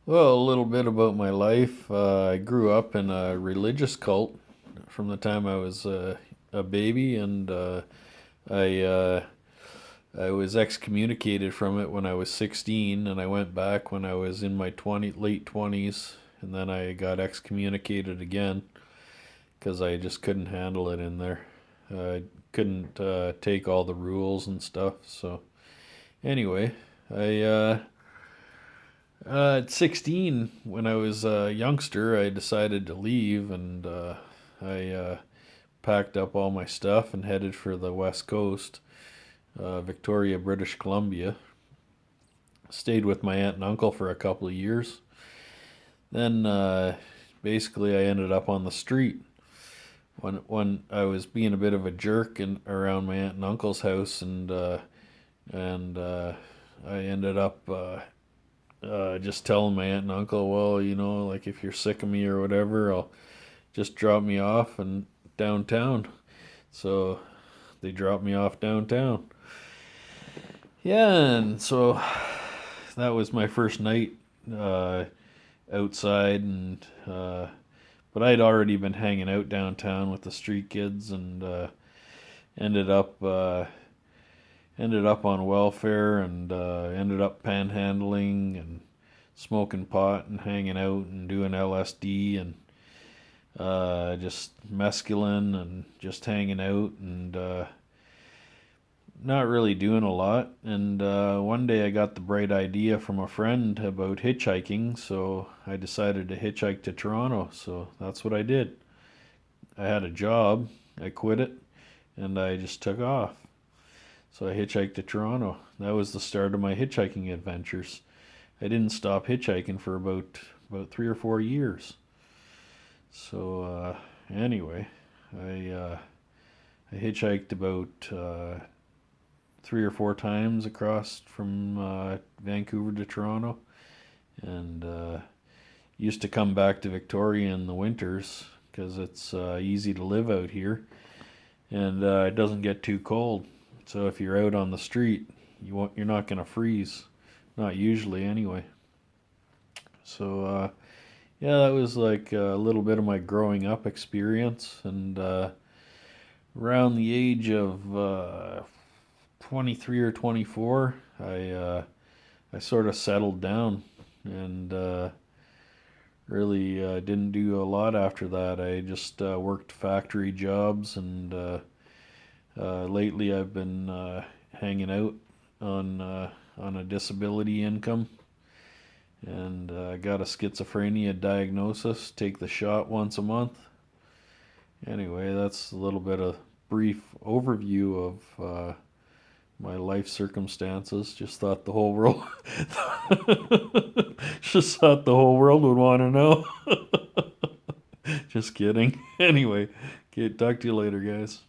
Well, a little bit about my life. I grew up in a religious cult from the time I was a baby, and I I was excommunicated from it when I was 16, and I went back when I was in my late 20s, and then I got excommunicated again because I just couldn't handle it in there. I couldn't take all the rules and stuff. So anyway, I at 16, when I was a youngster, I decided to leave, and I packed up all my stuff and headed for the West Coast, Victoria, British Columbia. Stayed with my aunt and uncle for a couple of years. Then basically I ended up on the street when I was being a bit of a jerk around my aunt and uncle's house, and I ended up just telling my aunt and uncle, well, like if you're sick of me or whatever, I'll just drop me off and downtown. So they dropped me off downtown. Yeah, and so that was my first night uh, outside, and but I'd already been hanging out downtown with the street kids, and ended up uh, ended up on welfare, and ended up panhandling and smoking pot and hanging out and doing LSD and just mescaline and just hanging out, and not really doing a lot. And one day I got the bright idea from a friend about hitchhiking, so I decided to hitchhike to Toronto. So that's what I did. I had a job, I quit it, and I just took off. So I hitchhiked to Toronto. That was the start of my hitchhiking adventures. I didn't stop hitchhiking for about 3 or 4 years. So anyway, I I hitchhiked about 3 or 4 times across from Vancouver to Toronto, and used to come back to Victoria in the winters because it's easy to live out here, and it doesn't get too cold. So if you're out on the street, you're not gonna freeze, not usually anyway. So yeah, that was like a little bit of my growing up experience, and around the age of 23 or 24, I sort of settled down, and really didn't do a lot after that. I just worked factory jobs, and lately I've been hanging out on a disability income, and got a schizophrenia diagnosis. Take the shot once a month. Anyway, that's a little bit of brief overview of my life circumstances. Just thought the whole world, just thought the whole world would want to know. Just kidding. Anyway, okay, talk to you later, guys.